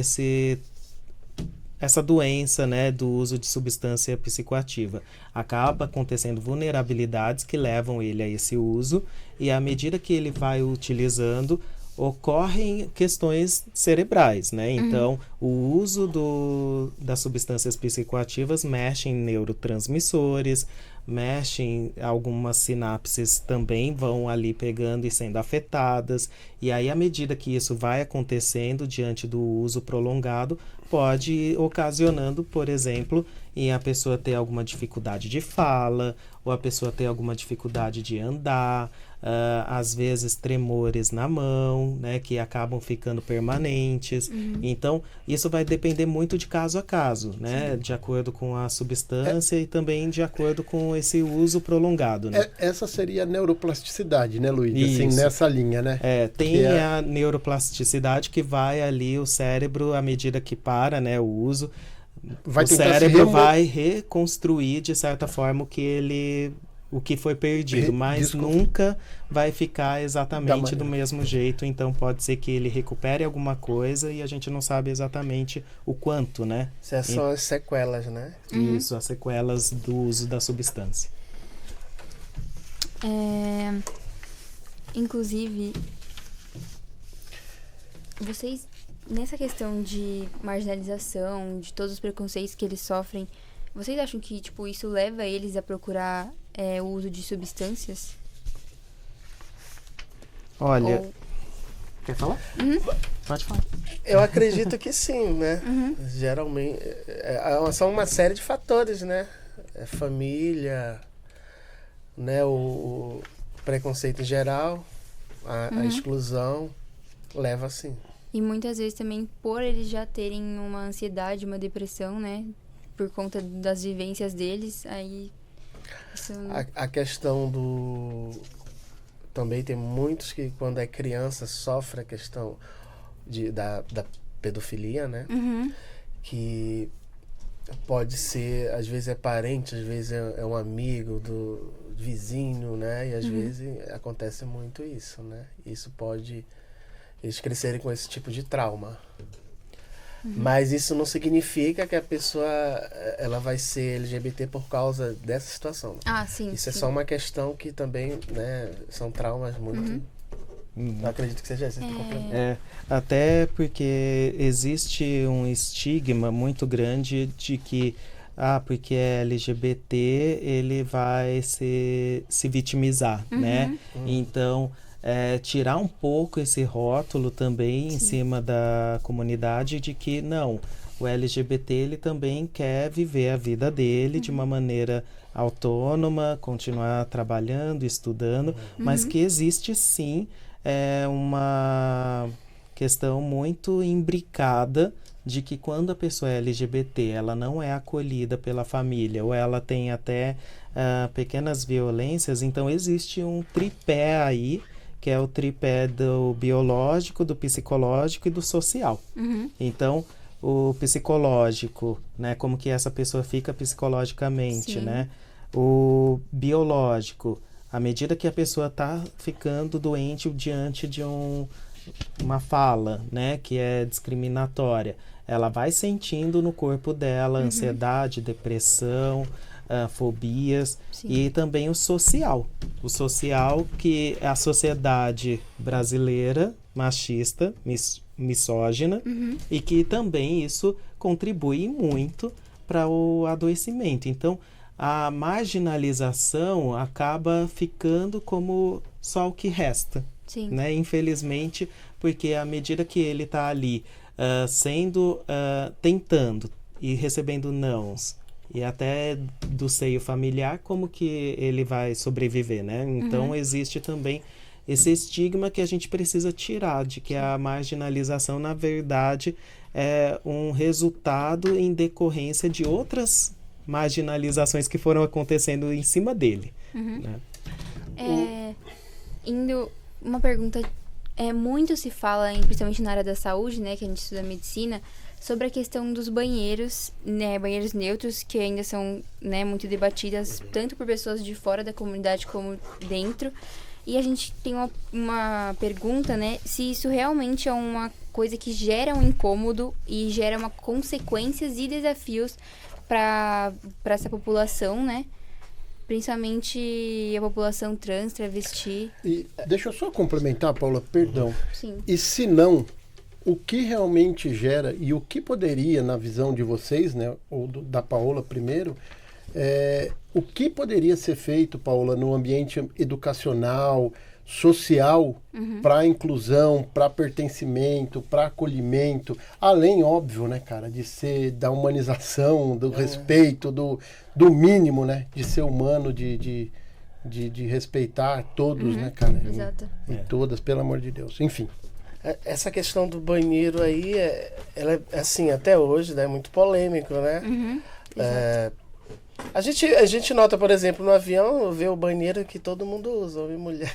essa doença, né, do uso de substância psicoativa. Acaba acontecendo vulnerabilidades que levam ele a esse uso, e à medida que ele vai utilizando, ocorrem questões cerebrais, né? Então, o uso das substâncias psicoativas mexe em neurotransmissores, mexem, algumas sinapses também vão ali pegando e sendo afetadas, e aí à medida que isso vai acontecendo diante do uso prolongado, pode ir ocasionando, por exemplo, em a pessoa ter alguma dificuldade de fala, ou a pessoa ter alguma dificuldade de andar, às vezes tremores na mão, né, que acabam ficando permanentes. Então, isso vai depender muito de caso a caso, né, de acordo com a substância e também de acordo com esse uso prolongado, né? Essa seria a neuroplasticidade, né, Luiz? Assim, nessa linha, né? Tem a neuroplasticidade que vai ali, o cérebro, à medida que para, né, o uso, o cérebro vai reconstruir, de certa forma, o que ele o que foi perdido, mas nunca vai ficar exatamente do mesmo jeito. Então pode ser que ele recupere alguma coisa e a gente não sabe exatamente o quanto, né? Essas são as sequelas, né? Isso, as sequelas do uso da substância. Inclusive, vocês, nessa questão de marginalização, de todos os preconceitos que eles sofrem, vocês acham que, tipo, isso leva eles a procurar o uso de substâncias? Olha... Ou... Quer falar? Pode falar. Eu acredito que sim, né? Geralmente, são uma série de fatores, né? Família, né? O preconceito em geral, a exclusão, leva assim. E muitas vezes também, por eles já terem uma ansiedade, uma depressão, né? Por conta das vivências deles, aí... Isso... A questão do... Também tem muitos que, quando é criança, sofrem a questão da pedofilia, né? Que pode ser, às vezes é parente, às vezes é um amigo do vizinho, né? E às vezes acontece muito isso, né? Isso pode... Eles crescerem com esse tipo de trauma. Mas isso não significa que a pessoa ela vai ser LGBT por causa dessa situação. Sim. Isso é só uma questão que também, né, são traumas muito... Eu acredito que seja esse. Até porque existe um estigma muito grande de que porque é LGBT, ele vai se vitimizar, né? Então... tirar um pouco esse rótulo também em cima da comunidade de que não, o LGBT ele também quer viver a vida dele de uma maneira autônoma, continuar trabalhando, estudando, mas que existe sim uma questão muito imbricada de que quando a pessoa é LGBT, ela não é acolhida pela família ou ela tem até pequenas violências, então existe um tripé aí, que é o tripé do biológico, do psicológico e do social. Então, o psicológico, né, como que essa pessoa fica psicologicamente, né? O biológico, à medida que a pessoa está ficando doente diante de uma fala, né, que é discriminatória, ela vai sentindo no corpo dela ansiedade, depressão, fobias. E também o social. O social, que é a sociedade brasileira, machista, misógina, e que também isso contribui muito para o adoecimento. Então, a marginalização acaba ficando como só o que resta. Né? Infelizmente, porque à medida que ele está ali tentando e recebendo nãos, e até do seio familiar, como que ele vai sobreviver, né? Então, existe também esse estigma que a gente precisa tirar, de que a marginalização, na verdade, é um resultado em decorrência de outras marginalizações que foram acontecendo em cima dele. Né? Uma pergunta, muito se fala, principalmente na área da saúde, né, que a gente estuda medicina, sobre a questão dos banheiros, né, banheiros neutros, que ainda são, né, muito debatidas, tanto por pessoas de fora da comunidade como dentro. E a gente tem uma pergunta, né, se isso realmente é uma coisa que gera um incômodo e gera consequências e desafios para essa população, né? Principalmente a população trans, travesti. E deixa eu só complementar, Paula, perdão. Sim. E se não, o que realmente gera e o que poderia, na visão de vocês, né, ou da Paola primeiro, o que poderia ser feito, Paola, no ambiente educacional, social, para inclusão, para pertencimento, para acolhimento, além, óbvio, né, cara, de ser da humanização, do respeito, do mínimo, né, de ser humano, de respeitar todos, né, cara? Exato. E todas, pelo amor de Deus. Enfim. Essa questão do banheiro aí, ela é, assim, até hoje, né, muito polêmico, né? A gente nota, por exemplo, no avião, vê o banheiro que todo mundo usa, homem e mulher.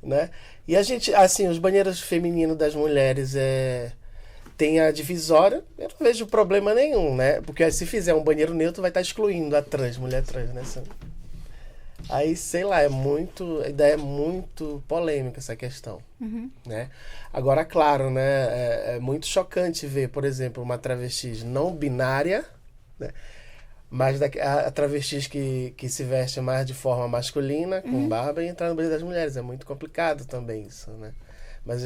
Né? E a gente, assim, os banheiros femininos das mulheres tem a divisória, eu não vejo problema nenhum, né? Porque se fizer um banheiro neutro, vai estar excluindo a mulher trans, né? Aí, sei lá, a ideia é muito polêmica essa questão, né? Agora, claro, né, é muito chocante ver, por exemplo, uma travesti não binária, né? Mas a travestis que se veste mais de forma masculina, com barba, e entrar no banheiro das mulheres. É muito complicado também isso, né? Mas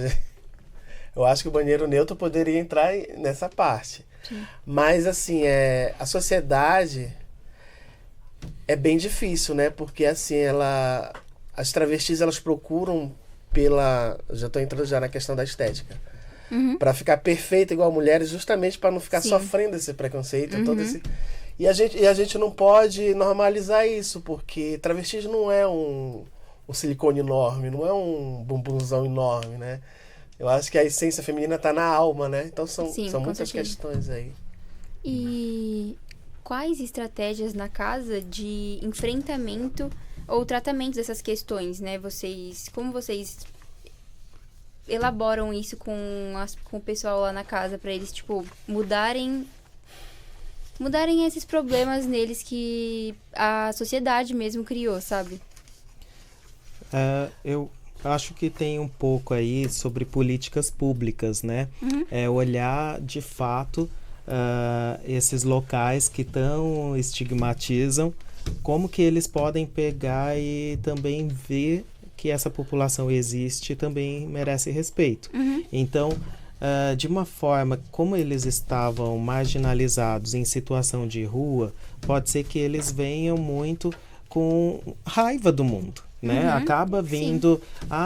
eu acho que o banheiro neutro poderia entrar nessa parte. Sim. Mas, assim, a sociedade é bem difícil, né? Porque, assim, as travestis, elas procuram já estou entrando já na questão da estética. Para ficar perfeita igual mulheres, justamente para não ficar sofrendo esse preconceito, todo esse... E a gente não pode normalizar isso, porque travestis não é um silicone enorme, não é um bumbumzão enorme, né? Eu acho que a essência feminina está na alma, né? Então são muitas questões aí. E quais estratégias na casa de enfrentamento ou tratamento dessas questões, né? Como vocês elaboram isso com o pessoal lá na casa para eles, tipo, mudarem esses problemas neles que a sociedade mesmo criou, sabe? Eu acho que tem um pouco aí sobre políticas públicas, né? É olhar de fato esses locais que tão estigmatizam, como que eles podem pegar e também ver que essa população existe e também merece respeito. Então, de uma forma, como eles estavam marginalizados em situação de rua, pode ser que eles venham muito com raiva do mundo, né? Acaba vindo,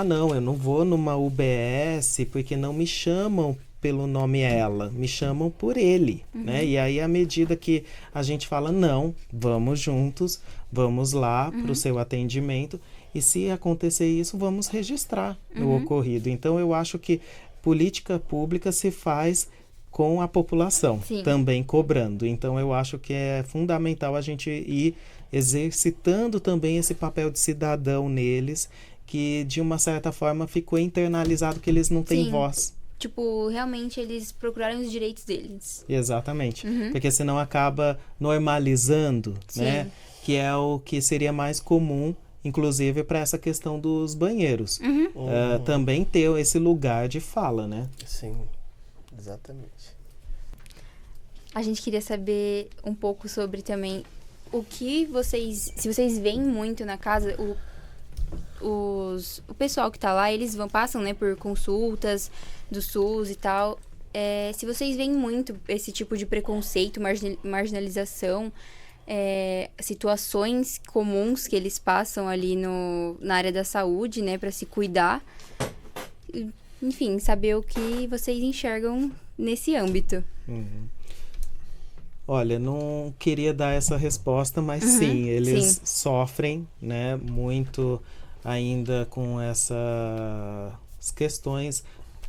não, eu não vou numa UBS porque não me chamam pelo nome ela, me chamam por ele, né? E aí, à medida que a gente fala, não, vamos juntos, vamos lá para o seu atendimento, e se acontecer isso, vamos registrar o ocorrido. Então, eu acho que política pública se faz com a população, também cobrando. Então, eu acho que é fundamental a gente ir exercitando também esse papel de cidadão neles, que de uma certa forma ficou internalizado que eles não têm voz. Tipo, realmente eles procurarem os direitos deles. Exatamente. Porque senão acaba normalizando, né? Que é o que seria mais comum, inclusive para essa questão dos banheiros. Também ter esse lugar de fala, né? Sim, exatamente. A gente queria saber um pouco sobre também o que se vocês veem muito na casa, o pessoal que tá lá, eles passam, né, por consultas do SUS e tal. Se vocês veem muito esse tipo de preconceito, marginalização, situações comuns que eles passam ali na área da saúde, né, para se cuidar. Enfim, saber o que vocês enxergam nesse âmbito. Olha, não queria dar essa resposta, mas sim, eles sofrem, né, muito ainda com essas questões,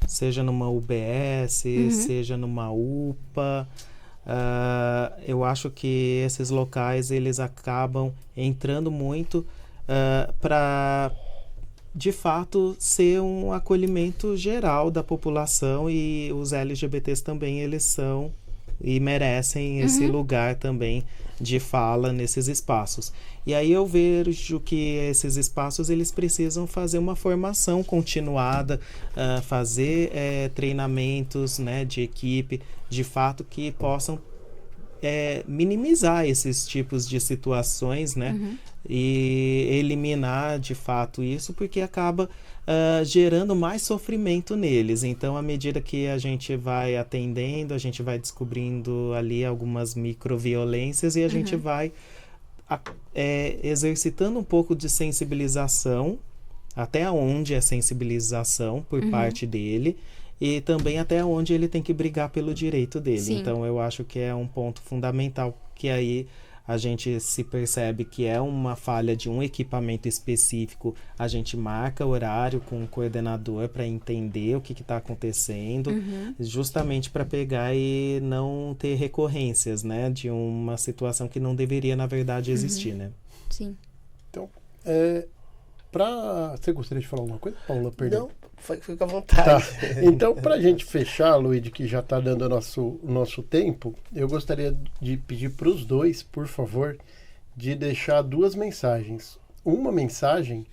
seja numa UBS, seja numa UPA. Eu acho que esses locais, eles acabam entrando muito para, de fato, ser um acolhimento geral da população, e os LGBTs também, eles são e merecem esse lugar também de fala nesses espaços. E aí eu vejo que esses espaços, eles precisam fazer uma formação continuada, fazer treinamentos, né, de equipe, de fato, que possam minimizar esses tipos de situações, né, e eliminar de fato isso, porque acaba gerando mais sofrimento neles. Então, à medida que a gente vai atendendo, a gente vai descobrindo ali algumas microviolências, e a gente vai exercitando um pouco de sensibilização, até onde é sensibilização por parte dele, e também até onde ele tem que brigar pelo direito dele. Sim. Então, eu acho que é um ponto fundamental, que aí a gente se percebe que é uma falha de um equipamento específico, a gente marca horário com o coordenador para entender o que está acontecendo, justamente para pegar e não ter recorrências, né, de uma situação que não deveria, na verdade, existir, né? Sim. Então, você gostaria de falar alguma coisa, Paula? Perdão. Não, fica à vontade. Tá. Então, para a gente fechar, Luíde, que já está dando o nosso tempo, eu gostaria de pedir para os dois, por favor, de deixar 2 mensagens. uma mensagem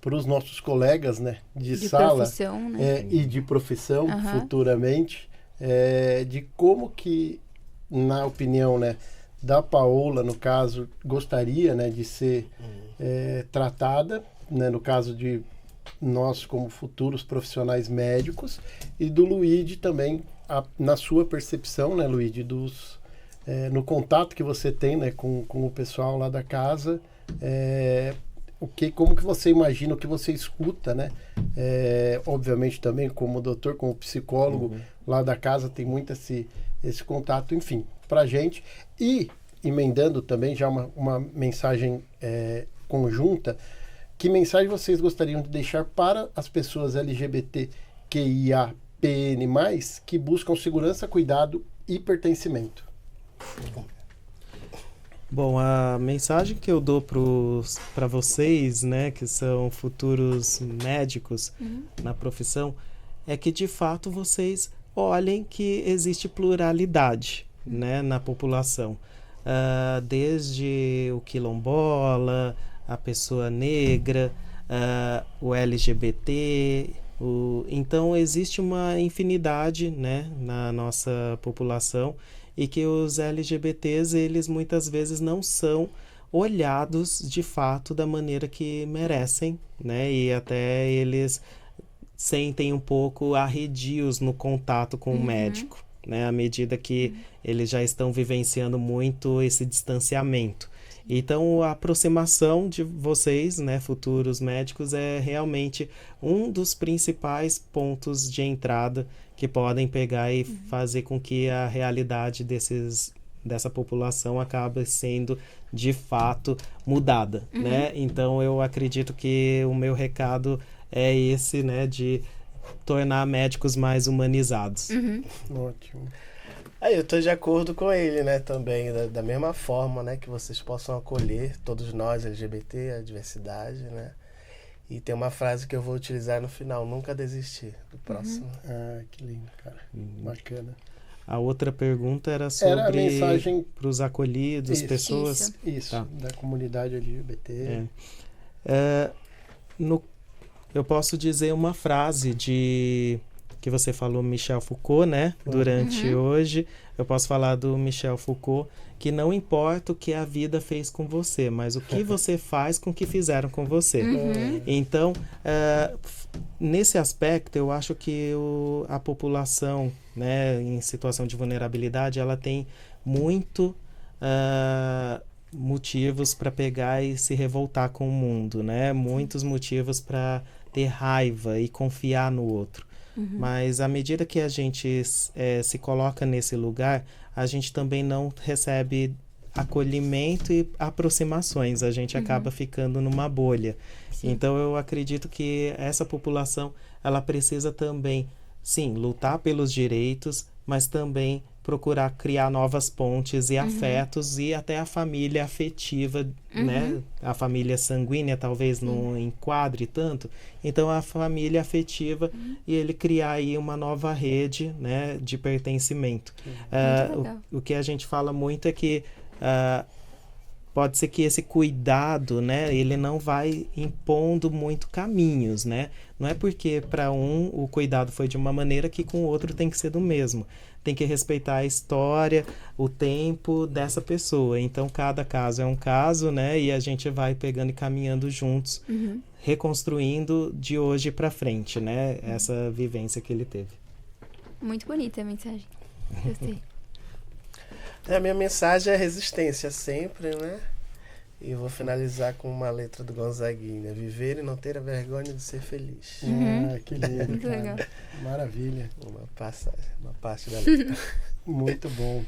para os nossos colegas, né, de sala profissão, né? e de profissão futuramente, de como que, na opinião, né, da Paola, no caso, gostaria, né, de ser tratada, né, no caso de nós como futuros profissionais médicos, e do Luigi também, na sua percepção, né, Luigi, no contato que você tem, né, com o pessoal lá da casa, como que você imagina, o que você escuta, né? Obviamente também como doutor, como psicólogo lá da casa tem muito esse contato, enfim, pra gente. E emendando também já uma mensagem conjunta, que mensagem vocês gostariam de deixar para as pessoas LGBTQIAPN+, que buscam segurança, cuidado e pertencimento? Bom, a mensagem que eu dou para vocês, né, que são futuros médicos na profissão, é que de fato vocês olhem que existe pluralidade, né, na população. Desde o quilombola, a pessoa negra, o LGBT, então existe uma infinidade, né, na nossa população, e que os LGBTs, eles muitas vezes não são olhados de fato da maneira que merecem, né? E até eles sentem um pouco arredios no contato com o médico, né? À medida que eles já estão vivenciando muito esse distanciamento. Então, a aproximação de vocês, né, futuros médicos, é realmente um dos principais pontos de entrada que podem pegar e fazer com que a realidade dessa população acabe sendo, de fato, mudada, né? Então, eu acredito que o meu recado é esse, né, de tornar médicos mais humanizados. Ótimo. Eu estou de acordo com ele, né, também, da mesma forma, né, que vocês possam acolher todos nós, LGBT, a diversidade, né, e tem uma frase que eu vou utilizar no final: nunca desistir do próximo. Que lindo, cara. Bacana. A outra pergunta era sobre a mensagem para os acolhidos, pessoas... Isso, tá. Da comunidade LGBT. Eu posso dizer uma frase que você falou, Michel Foucault, né? Durante hoje, eu posso falar do Michel Foucault, que não importa o que a vida fez com você, mas o que você faz com o que fizeram com você. Então, nesse aspecto, eu acho que a população, né, em situação de vulnerabilidade, ela tem muito motivos para pegar e se revoltar com o mundo, né? Muitos motivos para ter raiva e confiar no outro. Mas à medida que a gente se coloca nesse lugar, a gente também não recebe acolhimento e aproximações. A gente acaba ficando numa bolha. Sim. Então eu acredito que essa população, ela precisa também, sim, lutar pelos direitos, mas também procurar criar novas pontes e afetos, e até a família afetiva, né? A família sanguínea talvez não enquadre tanto, então a família afetiva e ele criar aí uma nova rede, né, de pertencimento. O que a gente fala muito é que pode ser que esse cuidado, né, ele não vai impondo muito caminhos, né? Não é porque para um o cuidado foi de uma maneira que com o outro tem que ser do mesmo. Tem que respeitar a história, o tempo dessa pessoa. Então, cada caso é um caso, né? E a gente vai pegando e caminhando juntos, reconstruindo de hoje para frente, né? Essa vivência que ele teve. Muito bonita a mensagem. Gostei. A minha mensagem é resistência sempre, né? E eu vou finalizar com uma letra do Gonzaguinha: viver e não ter a vergonha de ser feliz. Que lindo. Muito legal. Maravilha. Uma parte da letra. Muito bom.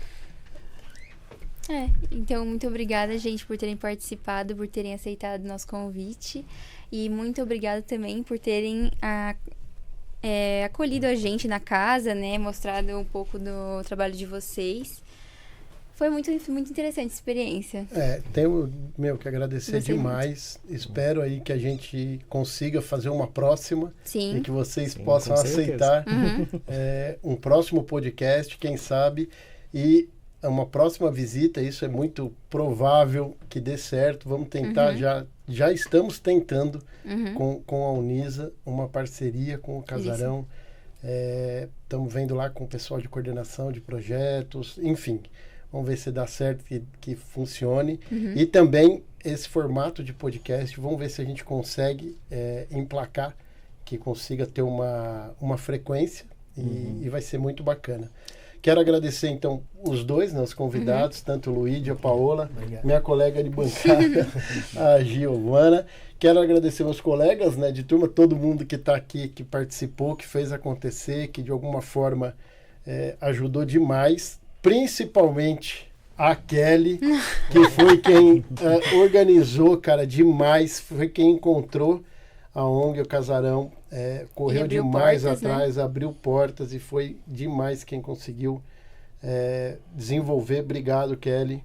Então, muito obrigada, gente, por terem participado, por terem aceitado o nosso convite. E muito obrigada também por terem acolhido a gente na casa, né? Mostrado um pouco do trabalho de vocês. Foi muito, muito interessante a experiência. Tenho que agradecer demais. Espero aí que a gente consiga fazer uma próxima. Sim. E que vocês possam aceitar um próximo podcast, quem sabe. E uma próxima visita, isso é muito provável que dê certo. Vamos tentar já já estamos tentando com a Unisa uma parceria com o Casarão. Estamos vendo lá com o pessoal de coordenação de projetos, enfim. Vamos ver se dá certo, que funcione. E também esse formato de podcast, vamos ver se a gente consegue emplacar, que consiga ter uma frequência e vai ser muito bacana. Quero agradecer, então, os dois, né, os convidados, tanto o Luíde e a Paola, minha colega de bancada, a Giovana. Quero agradecer meus colegas, né, de turma, todo mundo que está aqui, que participou, que fez acontecer, que de alguma forma ajudou demais, principalmente a Kelly, que foi quem organizou, cara, demais, foi quem encontrou a ONG, o Casarão, correu demais portas, atrás, né? Abriu portas e foi demais quem conseguiu desenvolver. Obrigado, Kelly.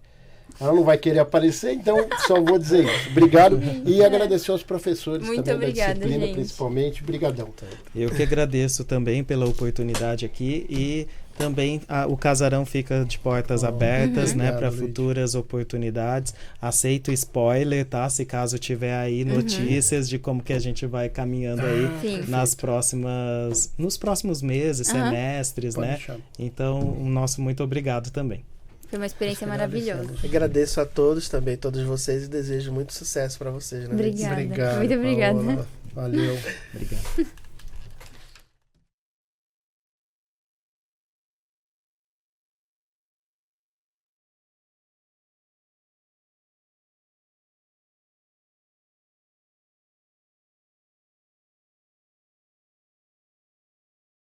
Ela não vai querer aparecer, então só vou dizer isso. Obrigado e agradecer aos professores muito também obrigada, da disciplina, gente. Principalmente. Obrigadão. Eu que agradeço também pela oportunidade aqui e também o Casarão fica de portas abertas, né, para futuras oportunidades. Aceito spoiler, tá? Se caso tiver aí notícias de como que a gente vai caminhando aí nos próximos meses, semestres, Pode né? deixar. Então, o nosso muito obrigado também. Foi uma experiência maravilhosa. Agradeço a todos também, todos vocês, e desejo muito sucesso para vocês. Né? Obrigada. Obrigado, Muito obrigada. Paola. Valeu. Obrigado.